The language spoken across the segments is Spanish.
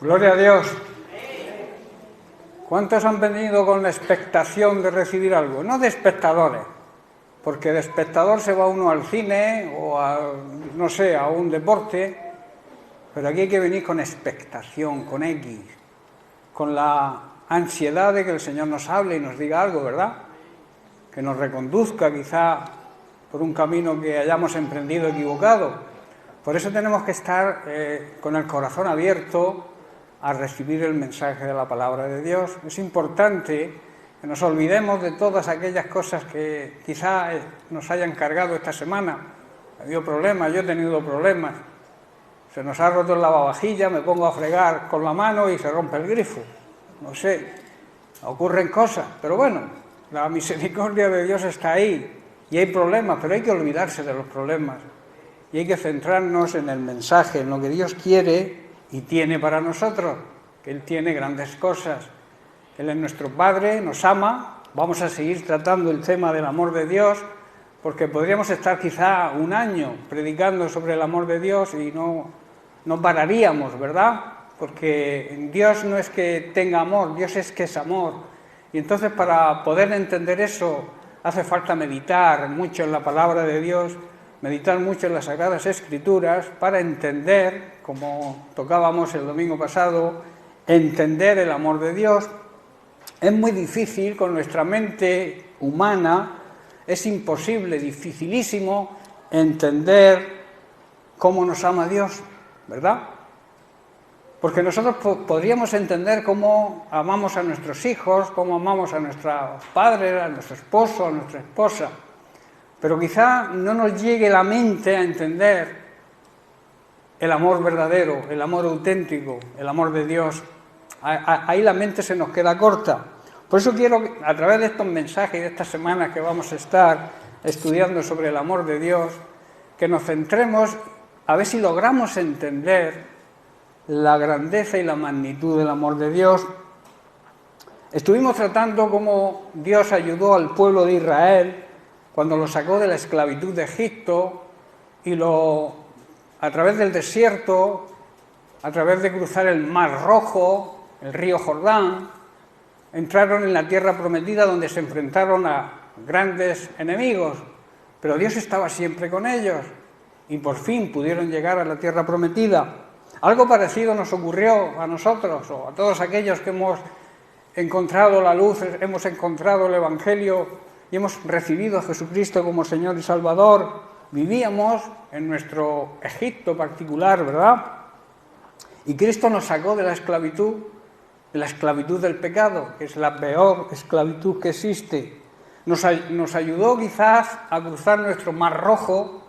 Gloria a Dios. ¿Cuántos han venido con la expectación de recibir algo? No de espectadores, porque de espectador se va uno al cine o a, no sé, a un deporte, pero aquí hay que venir con expectación, con X, con la ansiedad de que el Señor nos hable y nos diga algo, ¿verdad? Que nos reconduzca quizá por un camino que hayamos emprendido equivocado. Por eso tenemos que estar con el corazón abierto a recibir el mensaje de la palabra de Dios. Es importante que nos olvidemos de todas aquellas cosas que quizá nos hayan cargado esta semana. Ha habido problemas, yo he tenido problemas. Se nos ha roto el lavavajillas, me pongo a fregar con la mano y se rompe el grifo. No sé, ocurren cosas, pero bueno, la misericordia de Dios está ahí. Y hay problemas, pero hay que olvidarse de los problemas. Y hay que centrarnos en el mensaje, en lo que Dios quiere y tiene para nosotros, que Él tiene grandes cosas. Él es nuestro Padre, nos ama. Vamos a seguir tratando el tema del amor de Dios, porque podríamos estar quizá un año predicando sobre el amor de Dios y no pararíamos, ¿verdad? Porque Dios no es que tenga amor, Dios es que es amor. Y entonces para poder entender eso hace falta meditar mucho en la palabra de Dios, meditar mucho en las Sagradas Escrituras para entender, como tocábamos el domingo pasado, entender el amor de Dios. Es muy difícil con nuestra mente humana, es imposible, dificilísimo entender cómo nos ama Dios, ¿verdad? Porque nosotros podríamos entender cómo amamos a nuestros hijos, cómo amamos a nuestros padres, a nuestro esposo, a nuestra esposa, pero quizá no nos llegue la mente a entender el amor verdadero, el amor auténtico, el amor de Dios. Ahí la mente se nos queda corta. Por eso quiero, a través de estos mensajes y de estas semanas que vamos a estar estudiando sobre el amor de Dios, que nos centremos a ver si logramos entender la grandeza y la magnitud del amor de Dios. Estuvimos tratando cómo Dios ayudó al pueblo de Israel cuando lo sacó de la esclavitud de Egipto y a través del desierto, a través de cruzar el Mar Rojo, el río Jordán, entraron en la tierra prometida donde se enfrentaron a grandes enemigos, pero Dios estaba siempre con ellos y por fin pudieron llegar a la tierra prometida. Algo parecido nos ocurrió a nosotros o a todos aquellos que hemos encontrado la luz, hemos encontrado el Evangelio y hemos recibido a Jesucristo como Señor y Salvador. Vivíamos en nuestro Egipto particular, ¿verdad? Y Cristo nos sacó de la esclavitud del pecado, que es la peor esclavitud que existe. Nos ayudó quizás a cruzar nuestro Mar Rojo,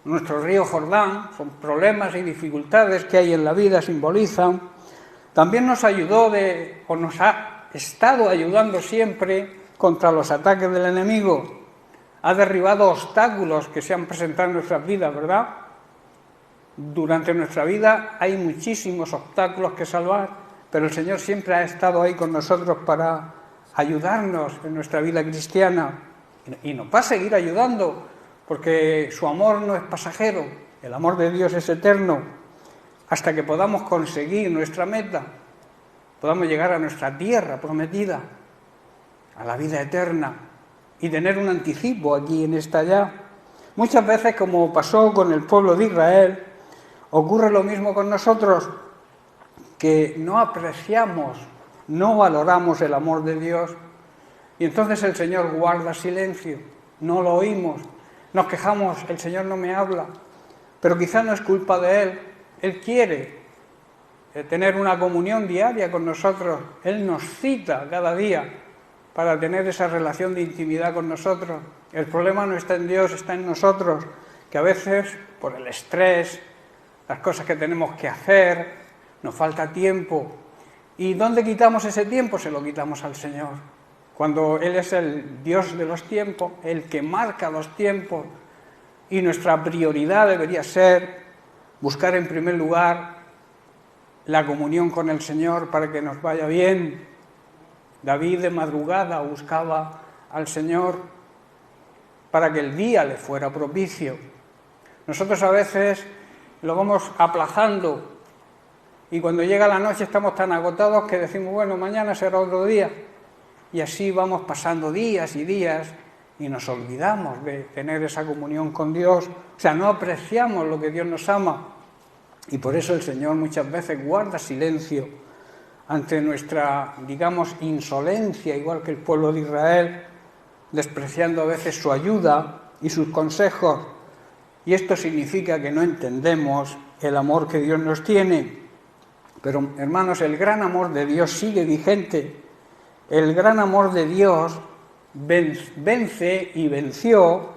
nuestro río Jordán. Son problemas y dificultades que hay en la vida, simbolizan. También nos ayudó o nos ha estado ayudando siempre contra los ataques del enemigo. Ha derribado obstáculos que se han presentado en nuestras vidas, ¿verdad? Durante nuestra vida hay muchísimos obstáculos que salvar, pero el Señor siempre ha estado ahí con nosotros para ayudarnos en nuestra vida cristiana y nos va a seguir ayudando, porque su amor no es pasajero, el amor de Dios es eterno, hasta que podamos conseguir nuestra meta, podamos llegar a nuestra tierra prometida, a la vida eterna, y tener un anticipo aquí en esta ya. Muchas veces, como pasó con el pueblo de Israel, ocurre lo mismo con nosotros, que no apreciamos, no valoramos el amor de Dios, y entonces el Señor guarda silencio, no lo oímos. Nos quejamos, el Señor no me habla, pero quizá no es culpa de Él. Él quiere tener una comunión diaria con nosotros. Él nos cita cada día para tener esa relación de intimidad con nosotros. El problema no está en Dios, está en nosotros, que a veces, por el estrés, las cosas que tenemos que hacer, nos falta tiempo. ¿Y dónde quitamos ese tiempo? Se lo quitamos al Señor. Cuando Él es el Dios de los tiempos, el que marca los tiempos, y nuestra prioridad debería ser buscar en primer lugar la comunión con el Señor para que nos vaya bien. David de madrugada buscaba al Señor para que el día le fuera propicio. Nosotros a veces lo vamos aplazando Y cuando llega la noche estamos tan agotados que decimos, bueno, mañana será otro día. Y así vamos pasando días y días y nos olvidamos de tener esa comunión con Dios. O sea, no apreciamos lo que Dios nos ama. Y por eso el Señor muchas veces guarda silencio ante nuestra, digamos, insolencia, igual que el pueblo de Israel, despreciando a veces su ayuda y sus consejos. Y esto significa que no entendemos el amor que Dios nos tiene. Pero, hermanos, el gran amor de Dios sigue vigente. El gran amor de Dios vence y venció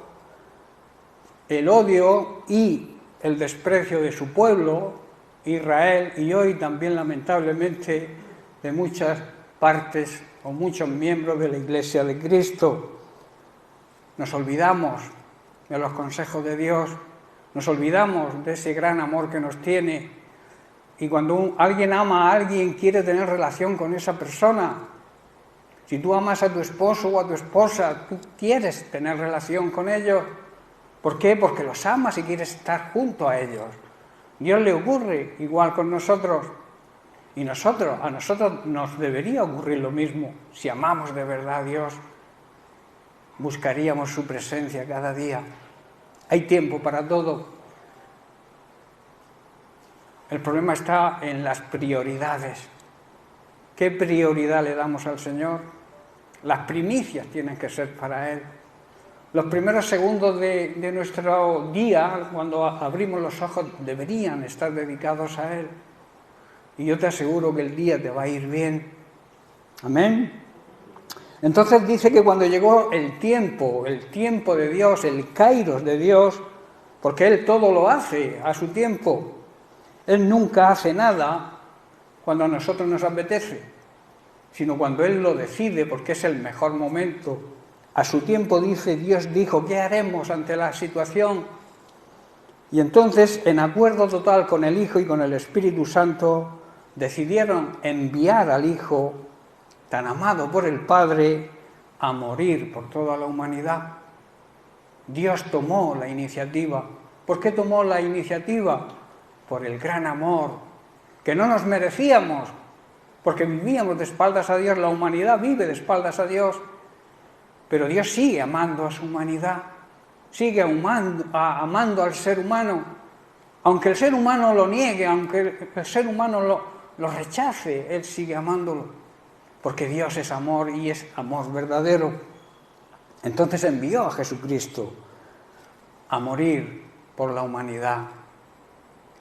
el odio y el desprecio de su pueblo, Israel, y hoy también, lamentablemente, de muchas partes o muchos miembros de la Iglesia de Cristo. Nos olvidamos de los consejos de Dios, nos olvidamos de ese gran amor que nos tiene, y cuando alguien ama a alguien, quiere tener relación con esa persona. Si tú amas a tu esposo o a tu esposa, tú quieres tener relación con ellos. ¿Por qué? Porque los amas y quieres estar junto a ellos. Dios le ocurre igual con nosotros. Y a nosotros nos debería ocurrir lo mismo. Si amamos de verdad a Dios, buscaríamos su presencia cada día. Hay tiempo para todo. El problema está en las prioridades. ¿Qué prioridad le damos al Señor? Las primicias tienen que ser para Él. Los primeros segundos de nuestro día, cuando abrimos los ojos, deberían estar dedicados a Él. Y yo te aseguro que el día te va a ir bien. Amén. Entonces dice que cuando llegó el tiempo de Dios, el kairos de Dios, porque Él todo lo hace a su tiempo, Él nunca hace nada cuando a nosotros nos apetece, sino cuando Él lo decide, porque es el mejor momento. A su tiempo, dice, Dios dijo, ¿qué haremos ante la situación? Y entonces, en acuerdo total con el Hijo y con el Espíritu Santo, decidieron enviar al Hijo, tan amado por el Padre, a morir por toda la humanidad. Dios tomó la iniciativa. ¿Por qué tomó la iniciativa? Por el gran amor, que no nos merecíamos, porque vivíamos de espaldas a Dios. La humanidad vive de espaldas a Dios, pero Dios sigue amando a su humanidad, sigue amando al ser humano, aunque el ser humano lo niegue, aunque el ser humano lo rechace, Él sigue amándolo, porque Dios es amor y es amor verdadero. Entonces envió a Jesucristo a morir por la humanidad.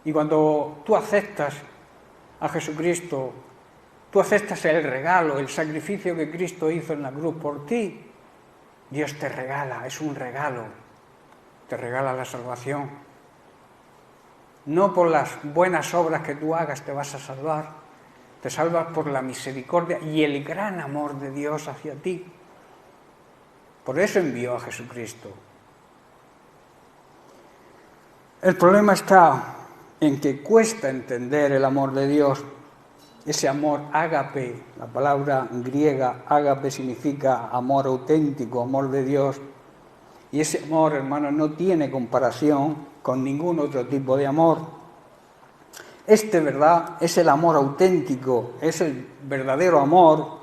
Y cuando tú aceptas a Jesucristo, tú aceptas el regalo, el sacrificio que Cristo hizo en la cruz por ti, Dios te regala, es un regalo, te regala la salvación. No por las buenas obras que tú hagas te vas a salvar, te salvas por la misericordia y el gran amor de Dios hacia ti. Por eso envió a Jesucristo. El problema está en que cuesta entender el amor de Dios, ese amor ágape. La palabra griega ágape significa amor auténtico, amor de Dios, y ese amor, hermanos, no tiene comparación con ningún otro tipo de amor. ¿Verdad? Es el amor auténtico, es el verdadero amor,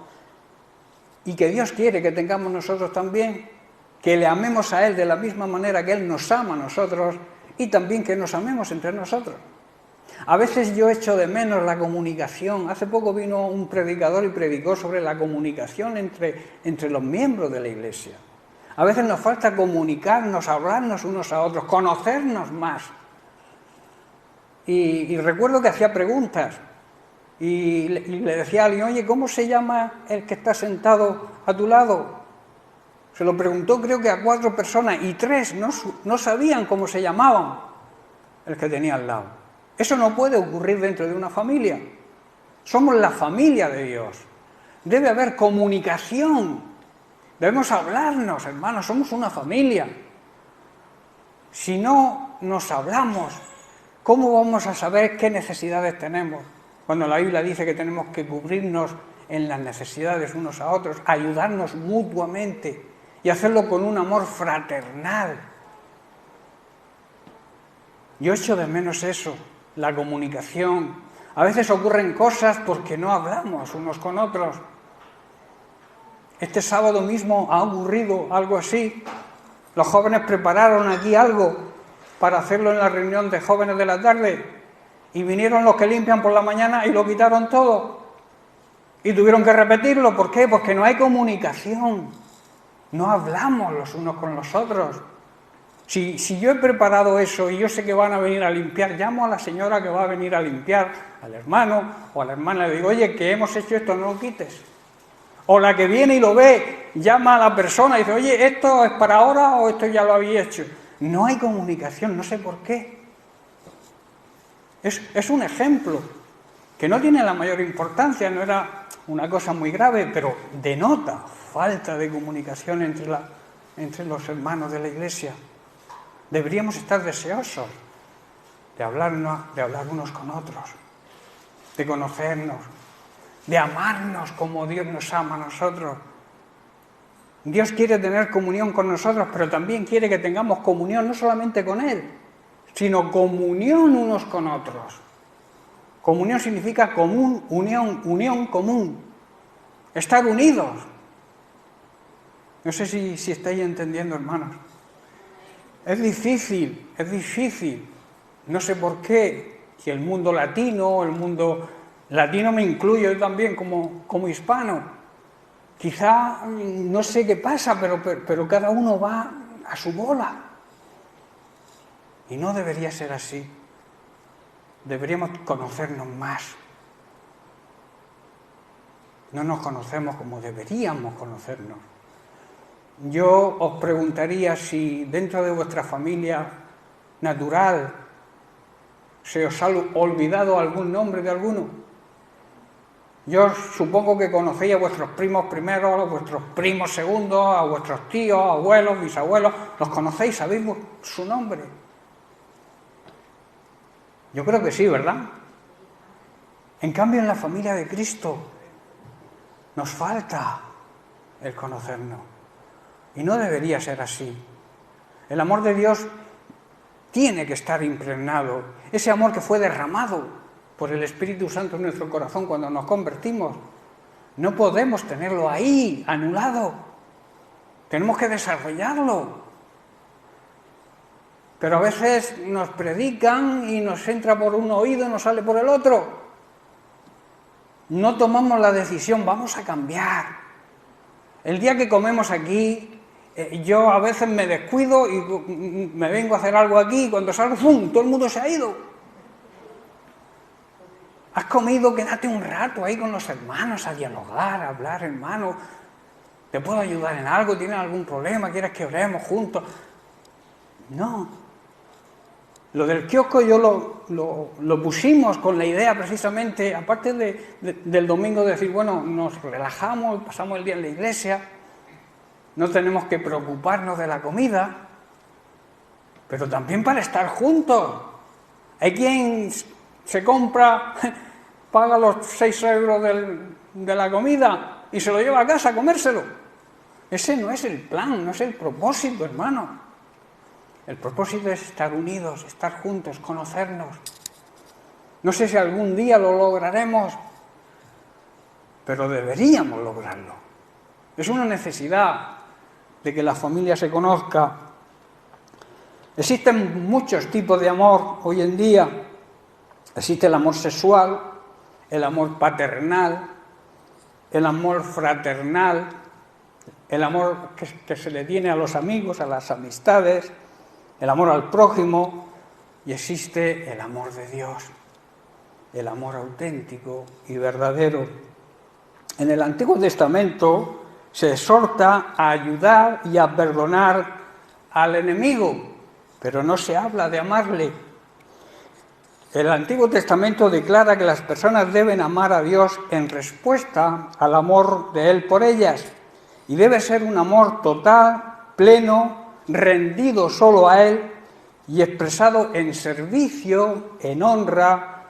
y que Dios quiere que tengamos nosotros también, que le amemos a Él de la misma manera que Él nos ama a nosotros, y también que nos amemos entre nosotros. A veces yo echo de menos la comunicación. Hace poco vino un predicador y predicó sobre la comunicación entre los miembros de la Iglesia. A veces nos falta comunicarnos, hablarnos unos a otros, conocernos más. Y recuerdo que hacía preguntas y le decía a alguien, oye, ¿cómo se llama el que está sentado a tu lado? Se lo preguntó creo que a 4 personas y 3 no sabían cómo se llamaban el que tenía al lado. Eso no puede ocurrir dentro de una familia. Somos la familia de Dios. Debe haber comunicación. Debemos hablarnos, hermanos, somos una familia. Si no nos hablamos, ¿cómo vamos a saber qué necesidades tenemos? Cuando la Biblia dice que tenemos que cubrirnos en las necesidades unos a otros, ayudarnos mutuamente y hacerlo con un amor fraternal. Yo echo de menos eso, la comunicación. A veces ocurren cosas porque no hablamos unos con otros. Este sábado mismo ha ocurrido algo así. Los jóvenes prepararon aquí algo para hacerlo en la reunión de jóvenes de la tarde y vinieron los que limpian por la mañana y lo quitaron todo. Y tuvieron que repetirlo. ¿Por qué? Porque no hay comunicación. No hablamos los unos con los otros. Si yo he preparado eso y yo sé que van a venir a limpiar, llamo a la señora que va a venir a limpiar, al hermano o a la hermana, le digo, oye, que hemos hecho esto, no lo quites. O la que viene y lo ve, llama a la persona y dice, oye, ¿esto es para ahora o esto ya lo había hecho? No hay comunicación, no sé por qué. Es un ejemplo que no tiene la mayor importancia, no era una cosa muy grave, pero denota falta de comunicación entre los hermanos de la Iglesia. Deberíamos estar deseosos de hablar unos con otros, de conocernos, de amarnos como Dios nos ama a nosotros. Dios quiere tener comunión con nosotros, pero también quiere que tengamos comunión no solamente con Él, sino comunión unos con otros. Comunión significa común, unión común, estar unidos. No sé si estáis entendiendo, hermanos. Es difícil, no sé por qué, si el mundo latino me incluyo yo también como hispano, quizá no sé qué pasa, pero cada uno va a su bola. Y no debería ser así. Deberíamos conocernos más. No nos conocemos como deberíamos conocernos. Yo os preguntaría si dentro de vuestra familia natural se os ha olvidado algún nombre de alguno. Yo supongo que conocéis a vuestros primos primeros, a vuestros primos segundos, a vuestros tíos, abuelos, bisabuelos. Los conocéis, sabéis su nombre. Yo creo que sí, ¿verdad? En cambio, en la familia de Cristo nos falta el conocernos. Y no debería ser así. El amor de Dios tiene que estar impregnado. Ese amor que fue derramado por el Espíritu Santo en nuestro corazón cuando nos convertimos, no podemos tenerlo ahí, anulado. Tenemos que desarrollarlo. Pero a veces nos predican y nos entra por un oído y nos sale por el otro. No tomamos la decisión, vamos a cambiar. El día que comemos aquí, yo a veces me descuido y me vengo a hacer algo aquí y cuando salgo, ¡pum!, todo el mundo se ha ido. Has comido, quédate un rato ahí con los hermanos a dialogar, a hablar, hermano. ¿Te puedo ayudar en algo? ¿Tienes algún problema? ¿Quieres que oremos juntos? No. Lo del kiosco yo lo pusimos con la idea precisamente, aparte del domingo, de decir, bueno, nos relajamos, pasamos el día en la iglesia, no tenemos que preocuparnos de la comida, pero también para estar juntos. Hay quien se compra, paga los 6 euros de la comida y se lo lleva a casa a comérselo. Ese no es el plan, no es el propósito, hermano. El propósito es estar unidos, estar juntos, conocernos. No sé si algún día lo lograremos, pero deberíamos lograrlo. Es una necesidad de que la familia se conozca. Existen muchos tipos de amor hoy en día. Existe el amor sexual, el amor paternal, el amor fraternal, el amor que se le tiene a los amigos, a las amistades, el amor al prójimo, y existe el amor de Dios, el amor auténtico y verdadero. En el Antiguo Testamento se exhorta a ayudar y a perdonar al enemigo, pero no se habla de amarle. El Antiguo Testamento declara que las personas deben amar a Dios en respuesta al amor de Él por ellas, y debe ser un amor total, pleno, rendido solo a Él y expresado en servicio, en honra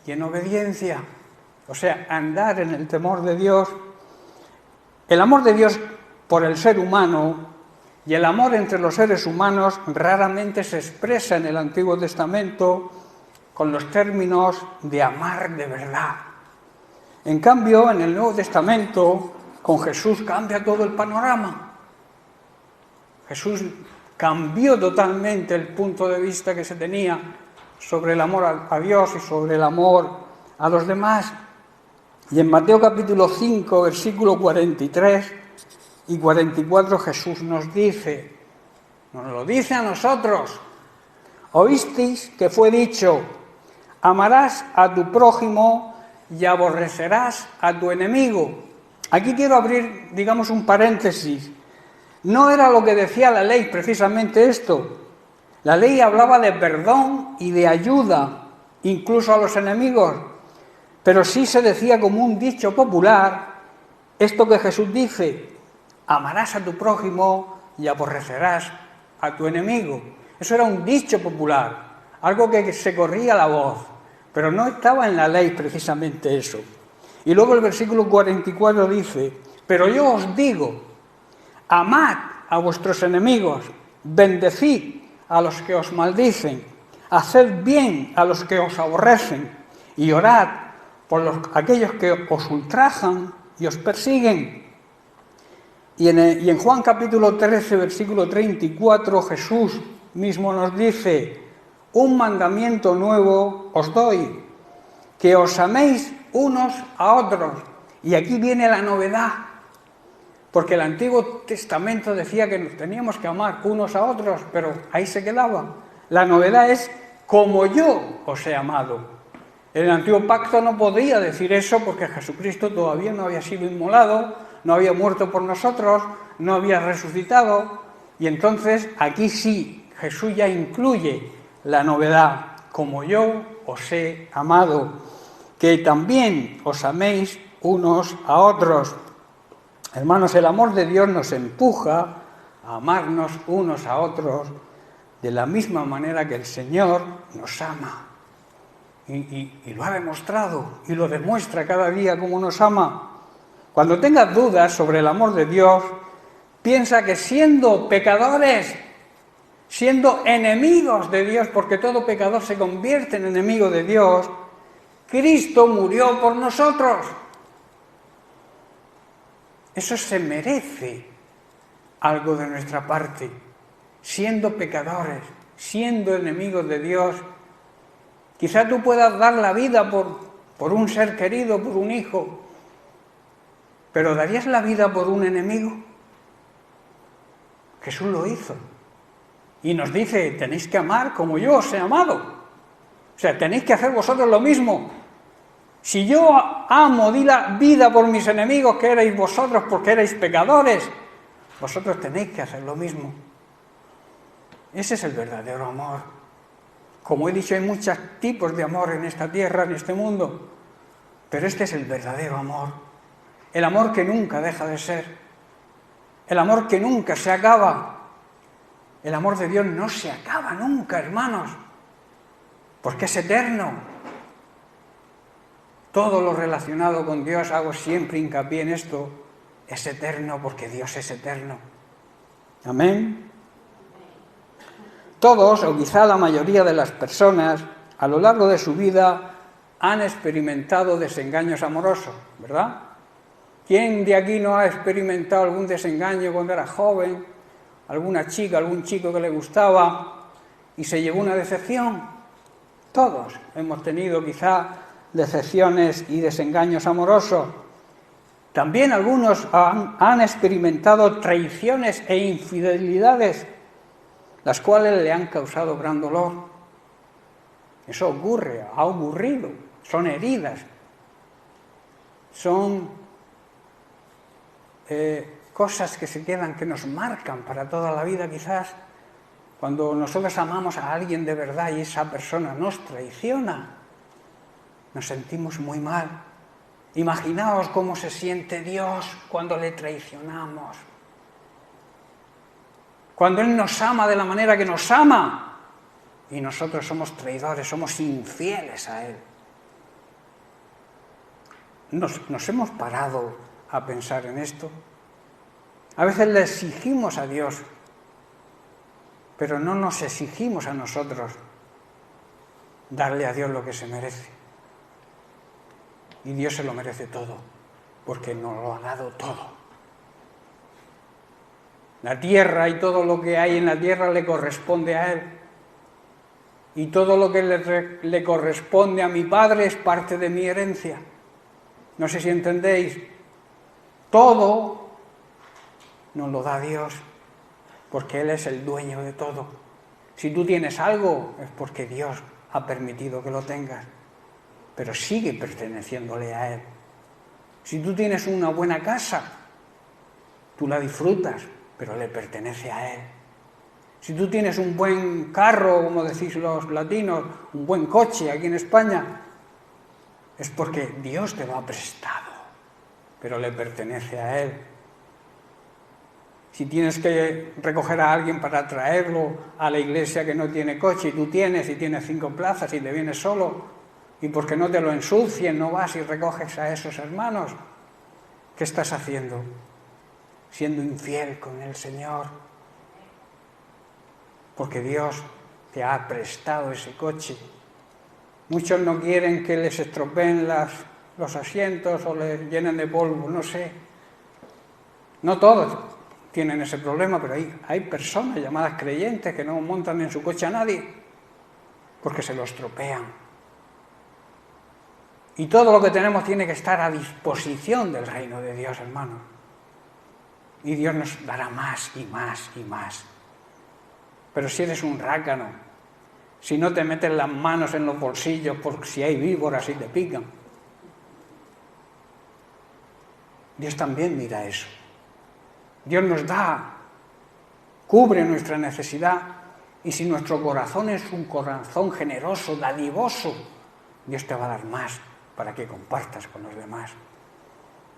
y en obediencia. O sea, andar en el temor de Dios. El amor de Dios por el ser humano y el amor entre los seres humanos raramente se expresa en el Antiguo Testamento con los términos de amar de verdad. En cambio, en el Nuevo Testamento, con Jesús cambia todo el panorama. Jesús cambió totalmente el punto de vista que se tenía sobre el amor a Dios y sobre el amor a los demás. Y en Mateo capítulo 5, versículo 43 y 44, Jesús nos lo dice a nosotros: oísteis que fue dicho, amarás a tu prójimo y aborrecerás a tu enemigo. Aquí quiero abrir, digamos, un paréntesis. No era lo que decía la ley precisamente esto. La ley hablaba de perdón y de ayuda, incluso a los enemigos, pero sí se decía como un dicho popular esto que Jesús dice: amarás a tu prójimo y aborrecerás a tu enemigo. Eso era un dicho popular, algo que se corría la voz, pero no estaba en la ley precisamente eso. Y luego el versículo 44 dice: pero yo os digo, amad a vuestros enemigos, bendecid a los que os maldicen, haced bien a los que os aborrecen y orad por aquellos que os ultrajan y os persiguen. Y en Juan capítulo 13, versículo 34, Jesús mismo nos dice: un mandamiento nuevo os doy, que os améis unos a otros. Y aquí viene la novedad, porque el Antiguo Testamento decía que nos teníamos que amar unos a otros, pero ahí se quedaba. La novedad es: como yo os he amado. En el Antiguo Pacto no podía decir eso porque Jesucristo todavía no había sido inmolado, no había muerto por nosotros, no había resucitado, y entonces aquí sí, Jesús ya incluye la novedad: como yo os he amado, que también os améis unos a otros. Hermanos, el amor de Dios nos empuja a amarnos unos a otros de la misma manera que el Señor nos ama. Y lo ha demostrado y lo demuestra cada día como nos ama. Cuando tengas dudas sobre el amor de Dios, piensa que siendo pecadores, siendo enemigos de Dios, porque todo pecador se convierte en enemigo de Dios, Cristo murió por nosotros. Eso se merece algo de nuestra parte. Siendo pecadores, siendo enemigos de Dios, quizá tú puedas dar la vida por un ser querido, por un hijo, pero ¿darías la vida por un enemigo? Jesús lo hizo. Y nos dice: tenéis que amar como yo os he amado. O sea, tenéis que hacer vosotros lo mismo. Si yo amo, di la vida por mis enemigos, que erais vosotros porque erais pecadores, vosotros tenéis que hacer lo mismo. Ese es el verdadero amor. Como he dicho, hay muchos tipos de amor en esta tierra, en este mundo, pero este es el verdadero amor. El amor que nunca deja de ser. El amor que nunca se acaba. El amor de Dios no se acaba nunca, hermanos, porque es eterno. Todo lo relacionado con Dios, hago siempre hincapié en esto, es eterno porque Dios es eterno. Amén. Todos, o quizá la mayoría de las personas, a lo largo de su vida han experimentado desengaños amorosos, ¿verdad? ¿Quién de aquí no ha experimentado algún desengaño cuando era joven? ¿Alguna chica, algún chico que le gustaba y se llevó una decepción? Todos hemos tenido quizá decepciones y desengaños amorosos. También algunos han experimentado traiciones e infidelidades, las cuales le han causado gran dolor. Eso ocurre, ha ocurrido, son heridas, son cosas que se quedan, que nos marcan para toda la vida quizás. Cuando nosotros amamos a alguien de verdad y esa persona nos traiciona, nos sentimos muy mal. Imaginaos cómo se siente Dios cuando le traicionamos. Cuando Él nos ama de la manera que nos ama y nosotros somos traidores, somos infieles a Él. ¿Nos hemos parado a pensar en esto? A veces le exigimos a Dios, pero no nos exigimos a nosotros. darle a Dios lo que se merece. Y Dios se lo merece todo, porque nos lo ha dado todo. La tierra y todo lo que hay en la tierra le corresponde a Él. Y todo lo que le corresponde a mi Padre es parte de mi herencia. No sé si entendéis. Todo nos lo da Dios, porque Él es el dueño de todo. Si tú tienes algo, es porque Dios ha permitido que lo tengas, pero sigue perteneciéndole a Él. Si tú tienes una buena casa, tú la disfrutas, pero le pertenece a Él. Si tú tienes un buen carro, como decís los latinos, un buen coche aquí en España, es porque Dios te lo ha prestado, pero le pertenece a Él. Si tienes que recoger a alguien para traerlo a la iglesia que no tiene coche y tú tienes, y tienes 5 plazas y te vienes solo, y porque no te lo ensucien no vas y recoges a esos hermanos, ¿qué estás haciendo? Siendo infiel con el Señor. Porque Dios te ha prestado ese coche. Muchos no quieren que les estropeen los asientos o les llenen de polvo, no sé. No todos tienen ese problema, pero hay personas llamadas creyentes que no montan en su coche a nadie porque se lo estropean. Y todo lo que tenemos tiene que estar a disposición del reino de Dios, hermano. Y Dios nos dará más y más y más. Pero si eres un rácano, si no te metes las manos en los bolsillos por si hay víboras y te pican, Dios también mira eso. Dios nos da, cubre nuestra necesidad, y si nuestro corazón es un corazón generoso, dadivoso, Dios te va a dar más para que compartas con los demás.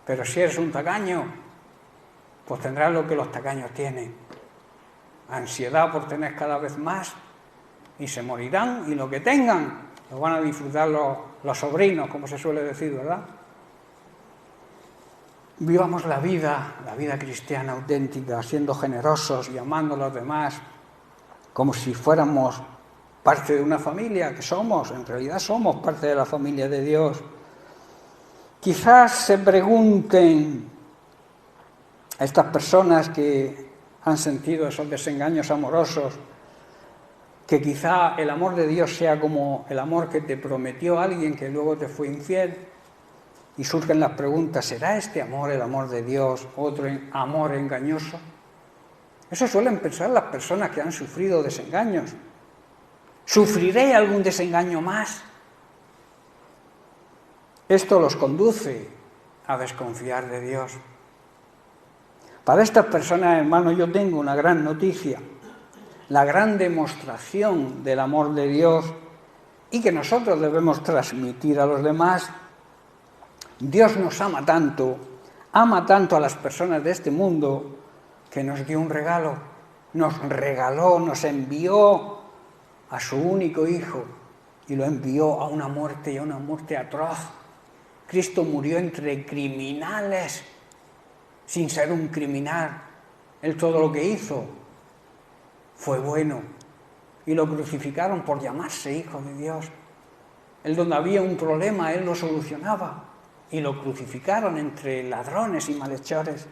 Pero si eres un tacaño, pues tendrás lo que los tacaños tienen. Ansiedad por tener cada vez más, y se morirán, y lo que tengan lo van a disfrutar los sobrinos, como se suele decir, ¿verdad? Vivamos la vida cristiana auténtica, siendo generosos y amando a los demás, como si fuéramos parte de una familia, que somos, en realidad somos parte de la familia de Dios. Quizás se pregunten a estas personas que han sentido esos desengaños amorosos, que quizá el amor de Dios sea como el amor que te prometió alguien que luego te fue infiel, y surgen las preguntas: ¿será este amor el amor de Dios, otro amor engañoso? Eso suelen pensar las personas que han sufrido desengaños. ¿Sufriré algún desengaño más? Esto los conduce a desconfiar de Dios. Para estas personas, hermanos, yo tengo una gran noticia, la gran demostración del amor de Dios, y que nosotros debemos transmitir a los demás. Dios nos ama tanto a las personas de este mundo, que nos dio un regalo, nos regaló, nos envió a su único Hijo, y lo envió a una muerte, y a una muerte atroz. Cristo murió entre criminales, sin ser un criminal. Él todo lo que hizo fue bueno, y lo crucificaron por llamarse Hijo de Dios. Él, donde había un problema, Él lo solucionaba, y lo crucificaron entre ladrones y malhechores.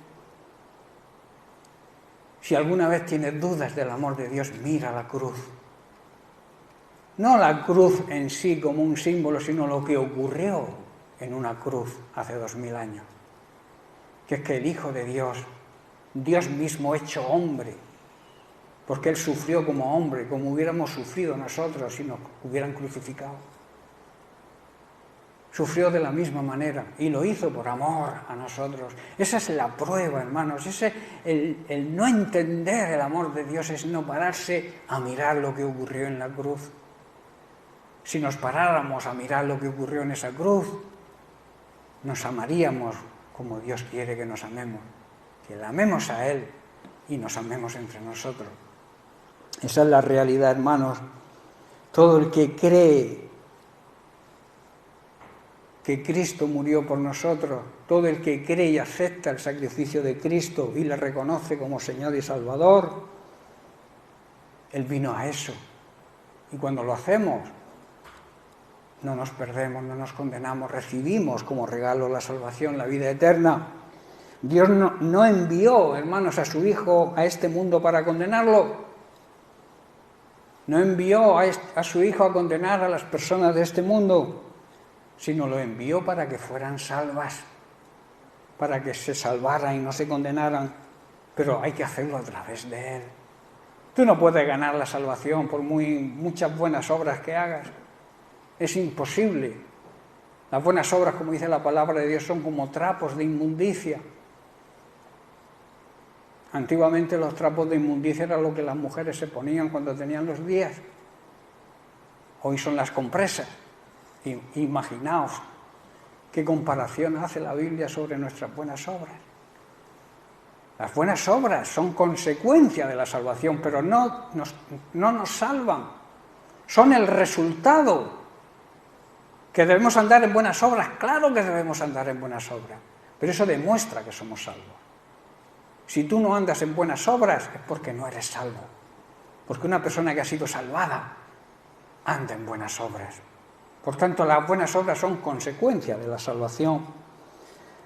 Si alguna vez tienes dudas del amor de Dios, mira la cruz. No la cruz en sí como un símbolo, sino lo que ocurrió en una cruz hace 2000 años. Que es que el Hijo de Dios, Dios mismo hecho hombre, porque Él sufrió como hombre, como hubiéramos sufrido nosotros si nos hubieran crucificado. Sufrió de la misma manera, y lo hizo por amor a nosotros. Esa es la prueba, hermanos. El no entender el amor de Dios es no pararse a mirar lo que ocurrió en la cruz. Si nos paráramos a mirar lo que ocurrió en esa cruz, nos amaríamos como Dios quiere que nos amemos, que le amemos a Él y nos amemos entre nosotros. Esa es la realidad, hermanos. Todo el que cree que Cristo murió por nosotros, todo el que cree y acepta el sacrificio de Cristo y le reconoce como Señor y Salvador, Él vino a eso. Y cuando lo hacemos, no nos perdemos, no nos condenamos, recibimos como regalo la salvación, la vida eterna. Dios no envió, hermanos, a su Hijo a este mundo para condenarlo. No envió a su Hijo a condenar a las personas de este mundo, sino lo envió para que fueran salvas, para que se salvaran y no se condenaran, pero hay que hacerlo a través de Él. Tú no puedes ganar la salvación por muchas buenas obras que hagas. Es imposible. Las buenas obras, como dice la palabra de Dios, son como trapos de inmundicia. Antiguamente los trapos de inmundicia eran lo que las mujeres se ponían cuando tenían los días. Hoy son las compresas. Imaginaos qué comparación hace la Biblia sobre nuestras buenas obras. Las buenas obras son consecuencia de la salvación, pero no nos salvan. Son el resultado. ¿Que debemos andar en buenas obras? Claro que debemos andar en buenas obras, pero eso demuestra que somos salvos. Si tú no andas en buenas obras es porque no eres salvo, porque una persona que ha sido salvada anda en buenas obras. Por tanto, las buenas obras son consecuencia de la salvación.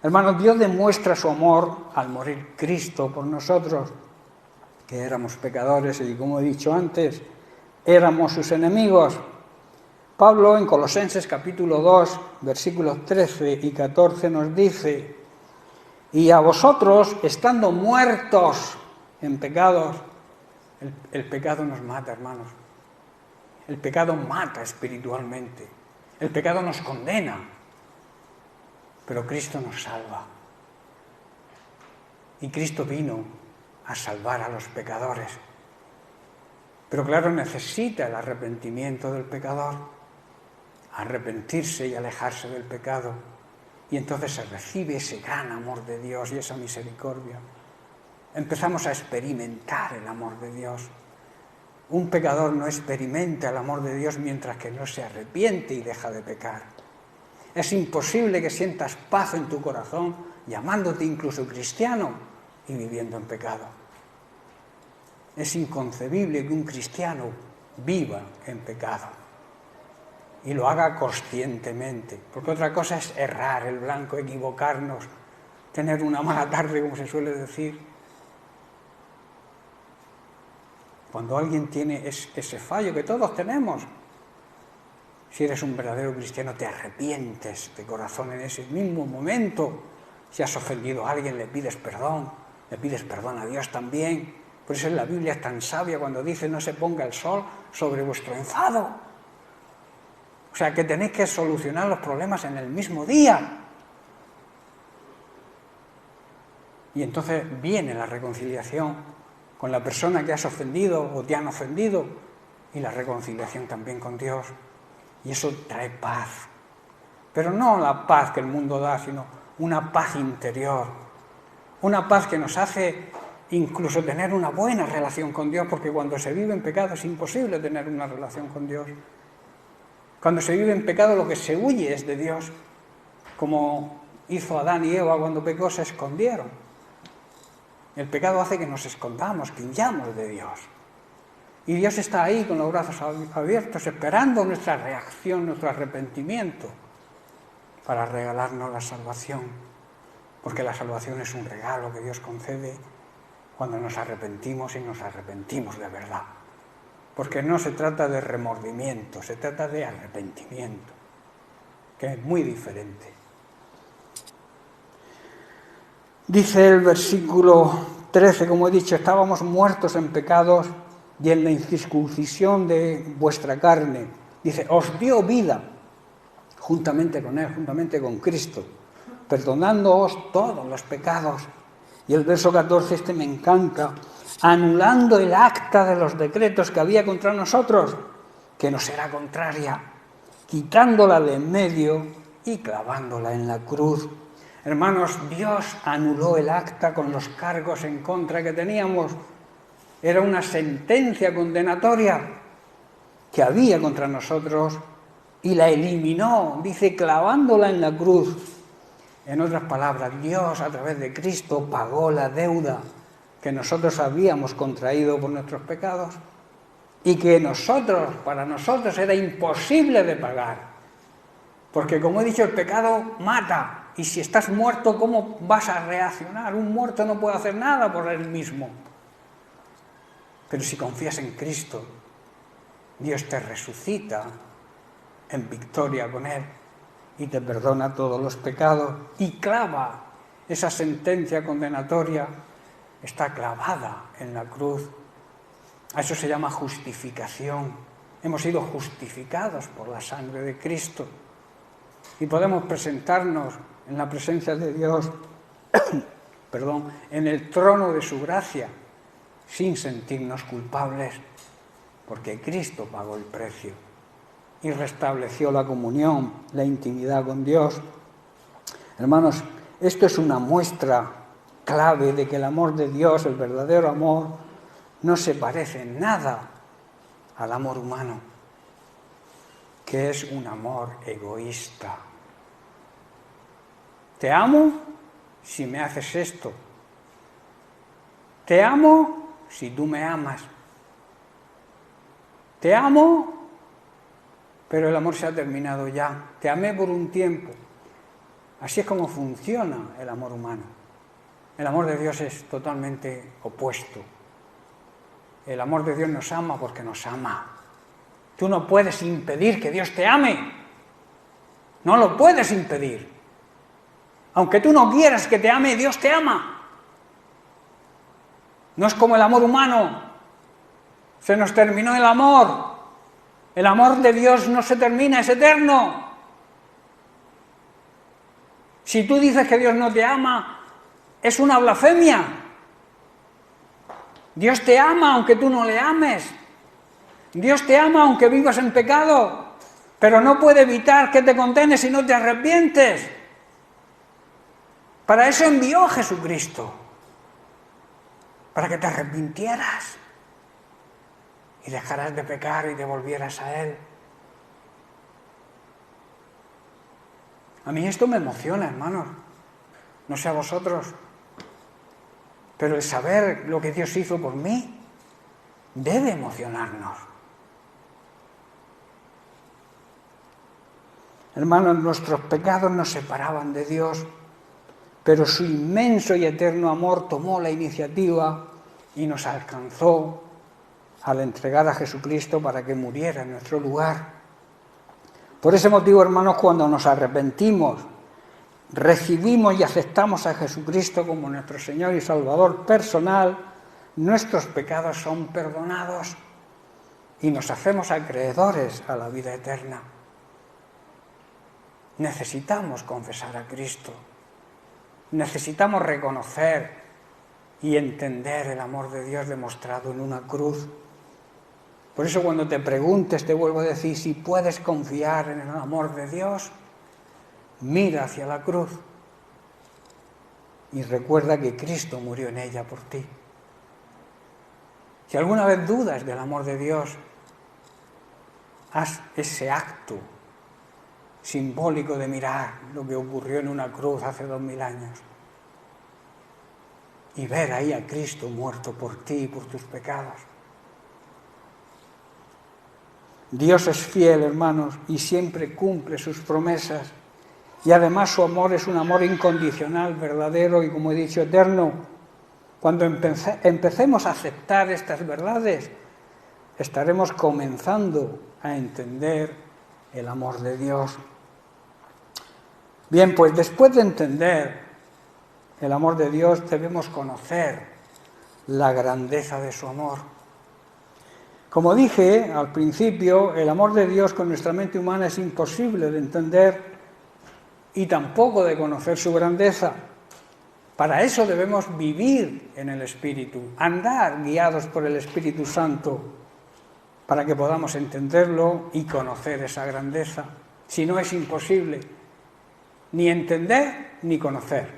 Hermanos, Dios demuestra su amor al morir Cristo por nosotros, que éramos pecadores y, como he dicho antes, éramos sus enemigos. Pablo en Colosenses capítulo 2, versículos 13 y 14 nos dice: y a vosotros, estando muertos en pecados, el pecado nos mata, hermanos. El pecado mata espiritualmente. El pecado nos condena. Pero Cristo nos salva. Y Cristo vino a salvar a los pecadores. Pero claro, necesita el arrepentimiento del pecador. Arrepentirse y alejarse del pecado. Y entonces se recibe ese gran amor de Dios y esa misericordia. Empezamos a experimentar el amor de Dios. Un pecador no experimenta el amor de Dios mientras que no se arrepiente y deja de pecar. Es imposible que sientas paz en tu corazón, llamándote incluso cristiano y viviendo en pecado. Es inconcebible que un cristiano viva en pecado. Y lo haga conscientemente, porque otra cosa es errar el blanco, equivocarnos, tener una mala tarde, como se suele decir. Cuando alguien tiene ese fallo que todos tenemos, si eres un verdadero cristiano te arrepientes de corazón en ese mismo momento. Si has ofendido a alguien le pides perdón a Dios también. Por eso la Biblia es tan sabia cuando dice: no se ponga el sol sobre vuestro enfado. O sea, que tenéis que solucionar los problemas en el mismo día. Y entonces viene la reconciliación con la persona que has ofendido o te han ofendido, y la reconciliación también con Dios. Y eso trae paz. Pero no la paz que el mundo da, sino una paz interior. Una paz que nos hace incluso tener una buena relación con Dios, porque cuando se vive en pecado es imposible tener una relación con Dios. Cuando se vive en pecado lo que se huye es de Dios, como hizo Adán y Eva cuando pecó, se escondieron. El pecado hace que nos escondamos, que huyamos de Dios. Y Dios está ahí con los brazos abiertos, esperando nuestra reacción, nuestro arrepentimiento, para regalarnos la salvación. Porque la salvación es un regalo que Dios concede cuando nos arrepentimos y nos arrepentimos de verdad. Porque no se trata de remordimiento, se trata de arrepentimiento, que es muy diferente. Dice el versículo 13, como he dicho: estábamos muertos en pecados y en la incircuncisión de vuestra carne. Dice: os dio vida juntamente con Él, juntamente con Cristo, perdonándoos todos los pecados. Y el verso 14, me encanta: anulando el acta de los decretos que había contra nosotros, que nos era contraria, quitándola de en medio y clavándola en la cruz. Hermanos, Dios anuló el acta con los cargos en contra que teníamos. Era una sentencia condenatoria que había contra nosotros y la eliminó, dice, clavándola en la cruz. En otras palabras, Dios a través de Cristo pagó la deuda que nosotros habíamos contraído por nuestros pecados y que para nosotros era imposible de pagar. Porque como he dicho, el pecado mata. Y si estás muerto, ¿cómo vas a reaccionar? Un muerto no puede hacer nada por él mismo. Pero si confías en Cristo, Dios te resucita en victoria con Él y te perdona todos los pecados y clava esa sentencia condenatoria, está clavada en la cruz. A eso se llama justificación. Hemos sido justificados por la sangre de Cristo y podemos presentarnos en la presencia de Dios, en el trono de su gracia, sin sentirnos culpables, porque Cristo pagó el precio y restableció la comunión, la intimidad con Dios. Hermanos, esto es una muestra clave de que el amor de Dios, el verdadero amor, no se parece en nada al amor humano, que es un amor egoísta. Te amo si me haces esto. Te amo si tú me amas. Te amo, pero el amor se ha terminado ya. Te amé por un tiempo. Así es como funciona el amor humano. El amor de Dios es totalmente opuesto. El amor de Dios nos ama porque nos ama. Tú no puedes impedir que Dios te ame. No lo puedes impedir. Aunque tú no quieras que te ame, Dios te ama. No es como el amor humano. Se nos terminó el amor. El amor de Dios no se termina, es eterno. Si tú dices que Dios no te ama, es una blasfemia. Dios te ama aunque tú no le ames. Dios te ama aunque vivas en pecado, pero no puede evitar que te condenes si no te arrepientes. Para eso envió a Jesucristo, para que te arrepintieras y dejaras de pecar y te volvieras a Él. A mí esto me emociona, hermanos, no sé a vosotros, pero el saber lo que Dios hizo por mí debe emocionarnos. Hermanos, nuestros pecados nos separaban de Dios, pero su inmenso y eterno amor tomó la iniciativa y nos alcanzó al entregar a Jesucristo para que muriera en nuestro lugar. Por ese motivo, hermanos, cuando nos arrepentimos, recibimos y aceptamos a Jesucristo como nuestro Señor y Salvador personal, nuestros pecados son perdonados y nos hacemos acreedores a la vida eterna. Necesitamos confesar a Cristo. Necesitamos reconocer y entender el amor de Dios demostrado en una cruz. Por eso cuando te preguntes, te vuelvo a decir, si puedes confiar en el amor de Dios, mira hacia la cruz y recuerda que Cristo murió en ella por ti. Si alguna vez dudas del amor de Dios, haz ese acto simbólico de mirar lo que ocurrió en una cruz hace 2000 años y ver ahí a Cristo muerto por ti y por tus pecados. Dios es fiel, hermanos, y siempre cumple sus promesas, y además su amor es un amor incondicional, verdadero y, como he dicho, eterno. Cuando empecemos a aceptar estas verdades, estaremos comenzando a entender el amor de Dios. Bien, pues después de entender el amor de Dios, debemos conocer la grandeza de su amor. Como dije al principio, el amor de Dios con nuestra mente humana es imposible de entender y tampoco de conocer su grandeza. Para eso debemos vivir en el Espíritu, andar guiados por el Espíritu Santo, para que podamos entenderlo y conocer esa grandeza. Si no, es imposible ni entender ni conocer.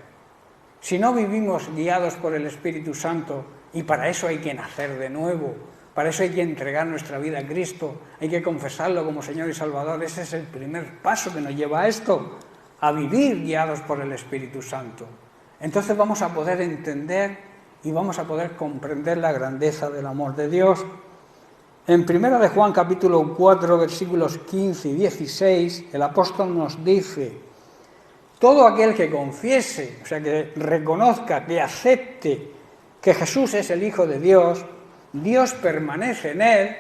Si no vivimos guiados por el Espíritu Santo, y para eso hay que nacer de nuevo, para eso hay que entregar nuestra vida a Cristo, hay que confesarlo como Señor y Salvador. Ese es el primer paso que nos lleva a esto, a vivir guiados por el Espíritu Santo. Entonces vamos a poder entender y vamos a poder comprender la grandeza del amor de Dios. En 1 de Juan capítulo 4, versículos 15 y 16, el apóstol nos dice: todo aquel que confiese, o sea, que reconozca, que acepte que Jesús es el Hijo de Dios, Dios permanece en él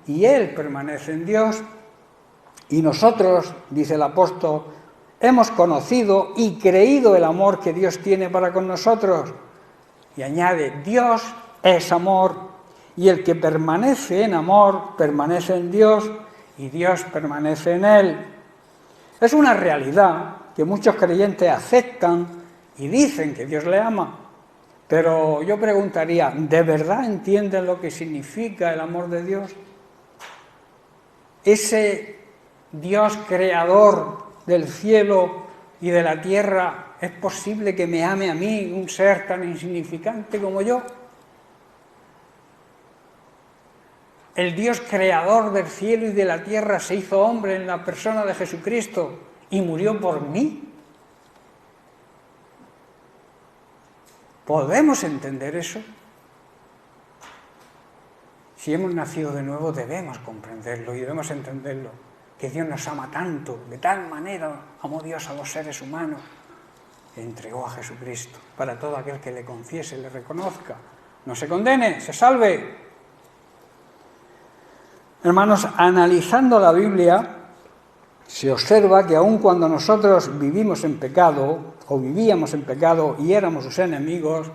y él permanece en Dios. Y nosotros, dice el apóstol, hemos conocido y creído el amor que Dios tiene para con nosotros. Y añade: Dios es amor, y el que permanece en amor permanece en Dios y Dios permanece en él. Es una realidad que muchos creyentes aceptan y dicen que Dios le ama. Pero yo preguntaría, ¿de verdad entienden lo que significa el amor de Dios? Ese Dios creador del cielo y de la tierra, ¿es posible que me ame a mí, un ser tan insignificante como yo? El Dios creador del cielo y de la tierra se hizo hombre en la persona de Jesucristo y murió por mí. ¿Podemos entender eso? Si hemos nacido de nuevo debemos comprenderlo y debemos entenderlo, que Dios nos ama tanto, de tal manera amó Dios a los seres humanos, que entregó a Jesucristo para todo aquel que le confiese, le reconozca, no se condene, se salve. Hermanos, analizando la Biblia, se observa que aun cuando nosotros vivimos en pecado, o vivíamos en pecado y éramos sus enemigos,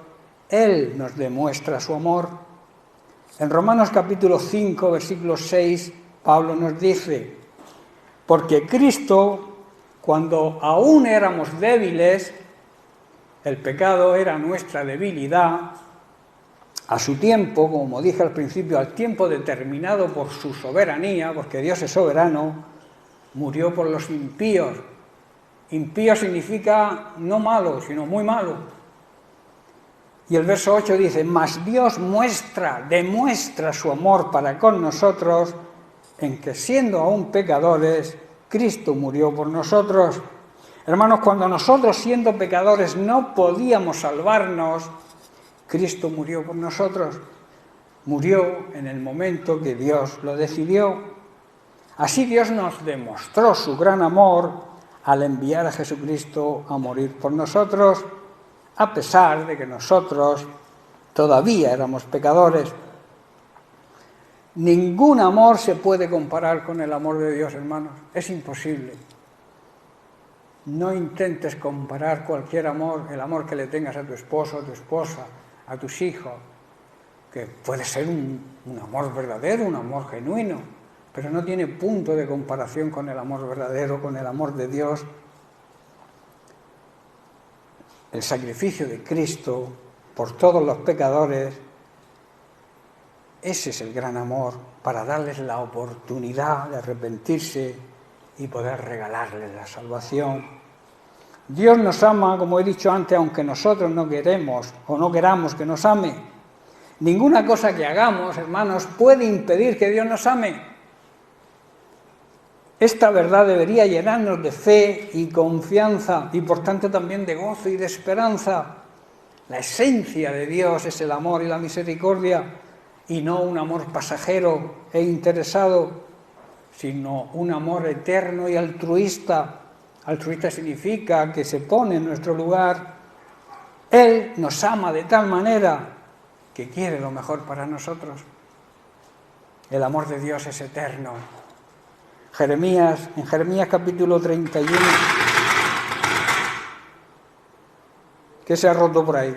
Él nos demuestra su amor. En Romanos capítulo 5, versículo 6, Pablo nos dice: porque Cristo, cuando aún éramos débiles, el pecado era nuestra debilidad, a su tiempo, como dije al principio, al tiempo determinado por su soberanía, porque Dios es soberano, murió por los impíos. Impío significa no malo, sino muy malo. Y el verso 8 dice: mas Dios demuestra su amor para con nosotros, en que siendo aún pecadores, Cristo murió por nosotros. Hermanos, cuando nosotros siendo pecadores no podíamos salvarnos, Cristo murió por nosotros. Murió en el momento que Dios lo decidió. Así Dios nos demostró su gran amor al enviar a Jesucristo a morir por nosotros, a pesar de que nosotros todavía éramos pecadores. Ningún amor se puede comparar con el amor de Dios, hermanos. Es imposible. No intentes comparar cualquier amor, el amor que le tengas a tu esposo, a tu esposa, a tus hijos, que puede ser un amor verdadero, un amor genuino, pero no tiene punto de comparación con el amor verdadero, con el amor de Dios. El sacrificio de Cristo por todos los pecadores, ese es el gran amor, para darles la oportunidad de arrepentirse y poder regalarles la salvación. Dios nos ama, como he dicho antes, aunque nosotros no queremos o no queramos que nos ame. Ninguna cosa que hagamos, hermanos, puede impedir que Dios nos ame. Esta verdad debería llenarnos de fe y confianza y por tanto también de gozo y de esperanza. La esencia de Dios es el amor y la misericordia y no un amor pasajero e interesado, sino un amor eterno y altruista. Altruista significa que se pone en nuestro lugar. Él nos ama de tal manera que quiere lo mejor para nosotros. El amor de Dios es eterno. En Jeremías capítulo 31, ¿qué se ha roto por ahí?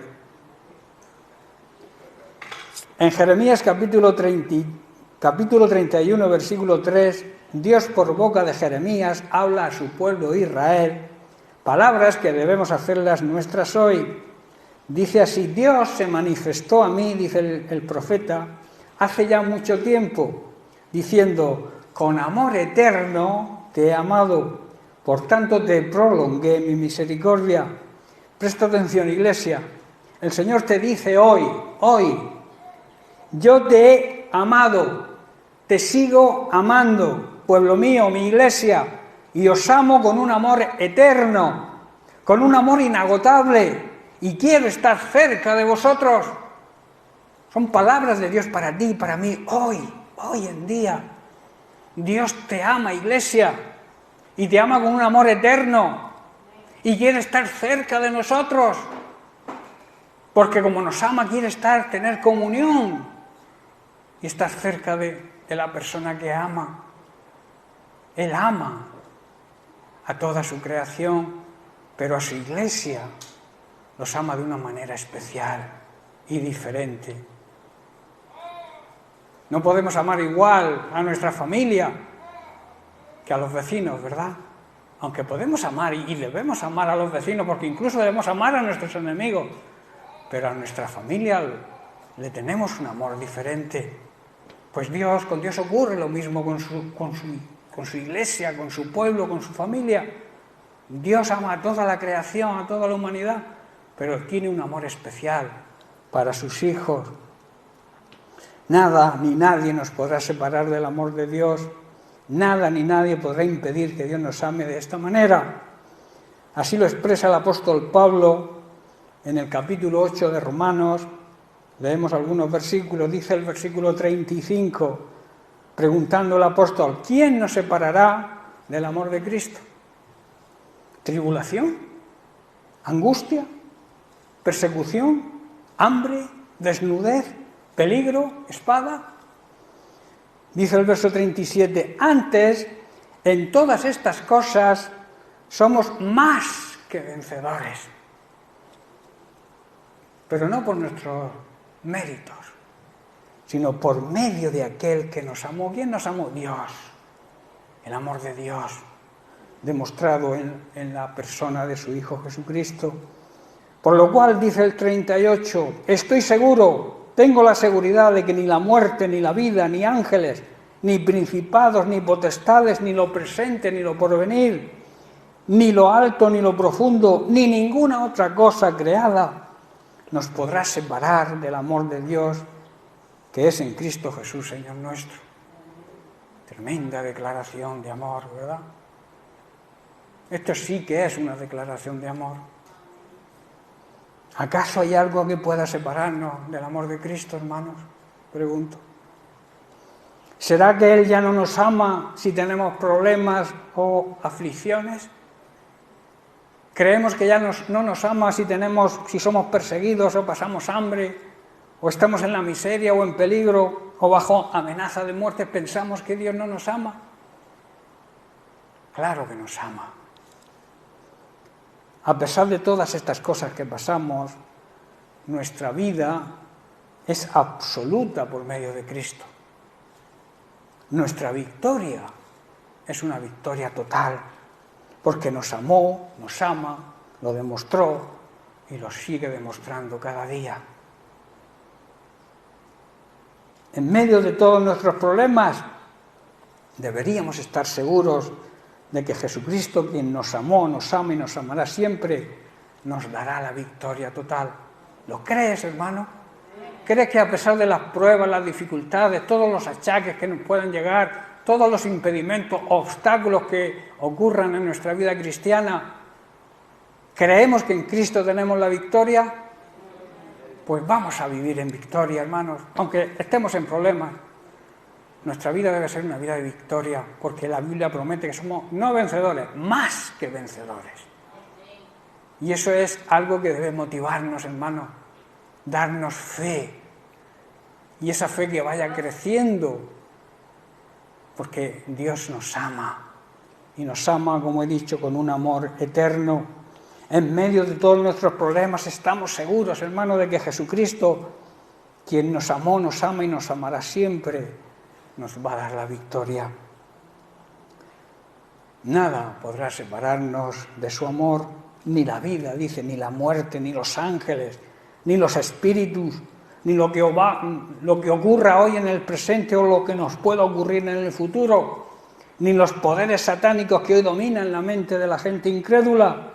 En Jeremías capítulo 31, versículo 3, Dios por boca de Jeremías habla a su pueblo Israel, palabras que debemos hacerlas nuestras hoy. Dice así: Dios se manifestó a mí, dice el profeta, hace ya mucho tiempo, diciendo: con amor eterno te he amado, por tanto te prolongué mi misericordia. Presta atención, iglesia. El Señor te dice hoy, yo te he amado, te sigo amando, pueblo mío, mi iglesia, y os amo con un amor eterno, con un amor inagotable, y quiero estar cerca de vosotros. Son palabras de Dios para ti y para mí hoy. Hoy en día, Dios te ama, iglesia, y te ama con un amor eterno, y quiere estar cerca de nosotros, porque como nos ama, quiere tener comunión, y estar cerca de la persona que ama. Él ama a toda su creación, pero a su iglesia los ama de una manera especial y diferente. No podemos amar igual a nuestra familia que a los vecinos, ¿verdad? Aunque podemos amar y debemos amar a los vecinos, porque incluso debemos amar a nuestros enemigos, pero a nuestra familia le tenemos un amor diferente. Pues con Dios ocurre lo mismo con su iglesia, con su pueblo, con su familia. Dios ama a toda la creación, a toda la humanidad, pero tiene un amor especial para sus hijos. Nada ni nadie nos podrá separar del amor de Dios. Nada ni nadie podrá impedir que Dios nos ame de esta manera. Así lo expresa el apóstol Pablo en el capítulo 8 de Romanos. Leemos algunos versículos. Dice el versículo 35, preguntando el apóstol: ¿quién nos separará del amor de Cristo? ¿Tribulación? ¿Angustia? ¿Persecución? ¿Hambre? ¿Desnudez? ¿Peligro? ¿Espada? Dice el verso 37, antes, en todas estas cosas, somos más que vencedores. Pero no por nuestros méritos, sino por medio de aquel que nos amó. ¿Quién nos amó? Dios. El amor de Dios, demostrado en la persona de su Hijo Jesucristo. Por lo cual, dice el 38, estoy seguro, tengo la seguridad de que ni la muerte, ni la vida, ni ángeles, ni principados, ni potestades, ni lo presente, ni lo porvenir, ni lo alto, ni lo profundo, ni ninguna otra cosa creada nos podrá separar del amor de Dios que es en Cristo Jesús, Señor nuestro. Tremenda declaración de amor, ¿verdad? Esto sí que es una declaración de amor. ¿Acaso hay algo que pueda separarnos del amor de Cristo, hermanos? Pregunto. ¿Será que Él ya no nos ama si tenemos problemas o aflicciones? ¿Creemos que ya no nos ama si somos perseguidos o pasamos hambre, o estamos en la miseria o en peligro o bajo amenaza de muerte? ¿Pensamos que Dios no nos ama? Claro que nos ama. A pesar de todas estas cosas que pasamos, nuestra vida es absoluta por medio de Cristo. Nuestra victoria es una victoria total, porque nos amó, nos ama, lo demostró y lo sigue demostrando cada día. En medio de todos nuestros problemas, deberíamos estar seguros de que Jesucristo, quien nos amó, nos ama y nos amará siempre, nos dará la victoria total. ¿Lo crees, hermano? ¿Crees que a pesar de las pruebas, las dificultades, todos los achaques que nos puedan llegar, todos los impedimentos, obstáculos que ocurran en nuestra vida cristiana, creemos que en Cristo tenemos la victoria? Pues vamos a vivir en victoria, hermanos, aunque estemos en problemas. Nuestra vida debe ser una vida de victoria, porque la Biblia promete que somos no vencedores, más que vencedores. Y eso es algo que debe motivarnos, hermanos, darnos fe, y esa fe que vaya creciendo, porque Dios nos ama, y nos ama, como he dicho, con un amor eterno. En medio de todos nuestros problemas estamos seguros, hermanos, de que Jesucristo, quien nos amó, nos ama y nos amará siempre, nos va a dar la victoria. Nada podrá separarnos de su amor, ni la vida, dice, ni la muerte, ni los ángeles, ni los espíritus, ni lo que ocurra hoy en el presente o lo que nos pueda ocurrir en el futuro, ni los poderes satánicos que hoy dominan la mente de la gente incrédula,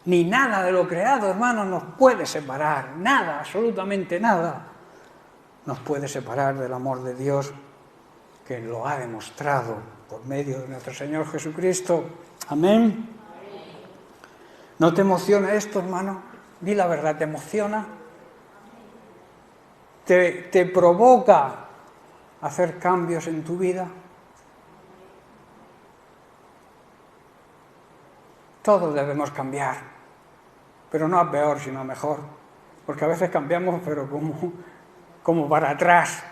ni nada de lo creado, hermanos, nos puede separar. Nada, absolutamente nada, nos puede separar del amor de Dios, que lo ha demostrado por medio de nuestro Señor Jesucristo. Amén. ¿No te emociona esto, hermano? Di la verdad, ¿te emociona? ¿Te provoca hacer cambios en tu vida? Todos debemos cambiar, pero no a peor, sino a mejor, porque a veces cambiamos, pero como para atrás.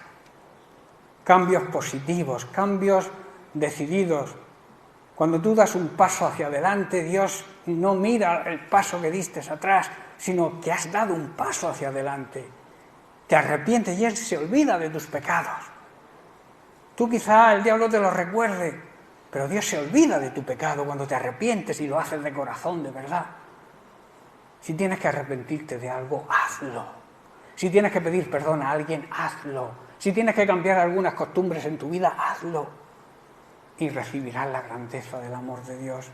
Cambios positivos, cambios decididos. Cuando tú das un paso hacia adelante, Dios no mira el paso que diste atrás, sino que has dado un paso hacia adelante. Te arrepientes y Él se olvida de tus pecados. Tú quizá el diablo te lo recuerde, pero Dios se olvida de tu pecado cuando te arrepientes y lo haces de corazón, de verdad. Si tienes que arrepentirte de algo, hazlo. Si tienes que pedir perdón a alguien, hazlo. Si tienes que cambiar algunas costumbres en tu vida, hazlo. Y recibirás la grandeza del amor de Dios,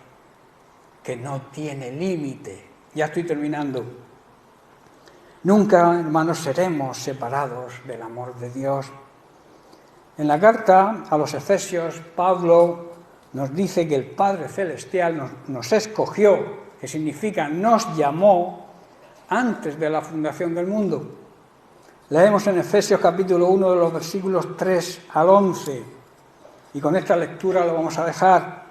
que no tiene límite. Ya estoy terminando. Nunca, hermanos, seremos separados del amor de Dios. En la carta a los Efesios, Pablo nos dice que el Padre Celestial nos escogió, que significa nos llamó, antes de la fundación del mundo. Leemos en Efesios capítulo 1 de los versículos 3 al 11, y con esta lectura lo vamos a dejar.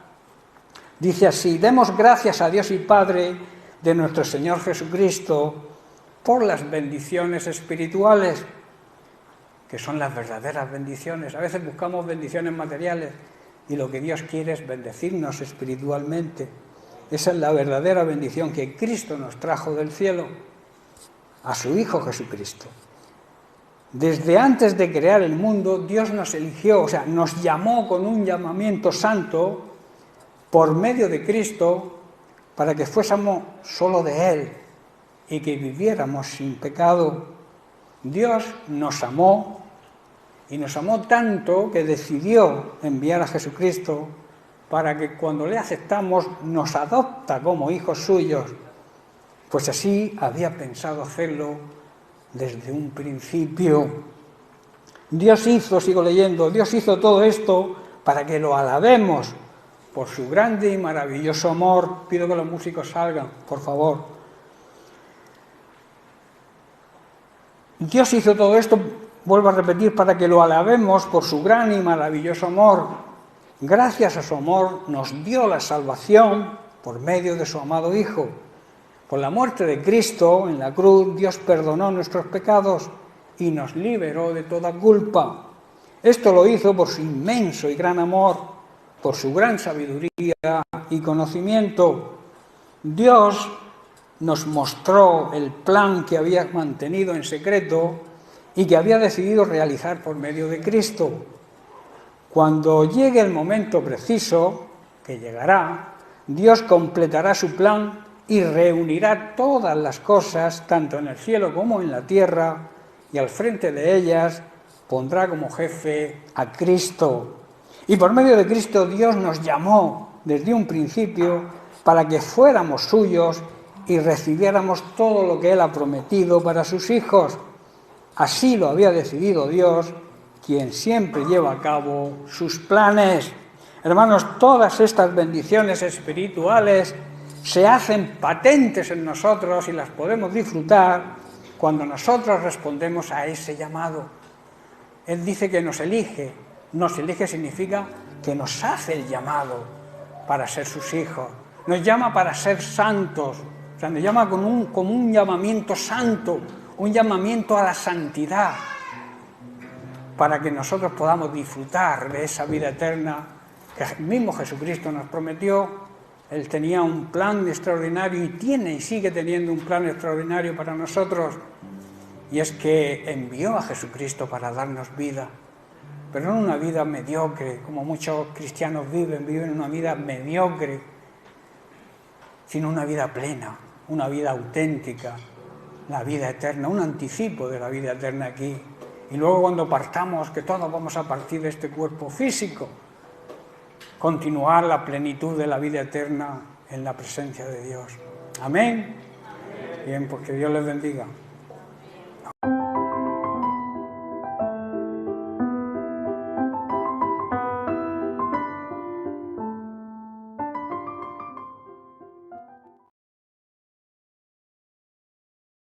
Dice así: demos gracias a Dios y Padre de nuestro Señor Jesucristo por las bendiciones espirituales, que son las verdaderas bendiciones. A veces buscamos bendiciones materiales y lo que Dios quiere es bendecirnos espiritualmente. Esa es la verdadera bendición que Cristo nos trajo del cielo, a su Hijo Jesucristo. Desde antes de crear el mundo, Dios nos eligió, o sea, nos llamó con un llamamiento santo por medio de Cristo para que fuésemos solo de Él y que viviéramos sin pecado. Dios nos amó y nos amó tanto que decidió enviar a Jesucristo para que cuando le aceptamos nos adopta como hijos suyos, pues así había pensado hacerlo desde un principio. Dios hizo, sigo leyendo, Dios hizo todo esto para que lo alabemos por su grande y maravilloso amor. Pido que los músicos salgan, por favor. Dios hizo todo esto, vuelvo a repetir, para que lo alabemos por su gran y maravilloso amor. Gracias a su amor nos dio la salvación por medio de su amado Hijo. Por la muerte de Cristo en la cruz, Dios perdonó nuestros pecados y nos liberó de toda culpa. Esto lo hizo por su inmenso y gran amor, por su gran sabiduría y conocimiento. Dios nos mostró el plan que había mantenido en secreto y que había decidido realizar por medio de Cristo. Cuando llegue el momento preciso, que llegará, Dios completará su plan y reunirá todas las cosas, tanto en el cielo como en la tierra, y al frente de ellas pondrá como jefe a Cristo. Y por medio de Cristo Dios nos llamó desde un principio para que fuéramos suyos y recibiéramos todo lo que Él ha prometido para sus hijos. Así lo había decidido Dios, quien siempre lleva a cabo sus planes. Hermanos, todas estas bendiciones espirituales se hacen patentes en nosotros y las podemos disfrutar cuando nosotros respondemos a ese llamado. Él dice que nos elige. Nos elige significa que nos hace el llamado para ser sus hijos. Nos llama para ser santos. O sea, nos llama como un llamamiento santo, un llamamiento a la santidad, para que nosotros podamos disfrutar de esa vida eterna que el mismo Jesucristo nos prometió. Él tenía un plan extraordinario y tiene y sigue teniendo un plan extraordinario para nosotros, y es que envió a Jesucristo para darnos vida, pero no una vida mediocre, como muchos cristianos viven una vida mediocre, sino una vida plena, una vida auténtica, la vida eterna, un anticipo de la vida eterna aquí. Y luego cuando partamos, que todos vamos a partir de este cuerpo físico, continuar la plenitud de la vida eterna en la presencia de Dios. Amén. Bien, pues que Dios les bendiga.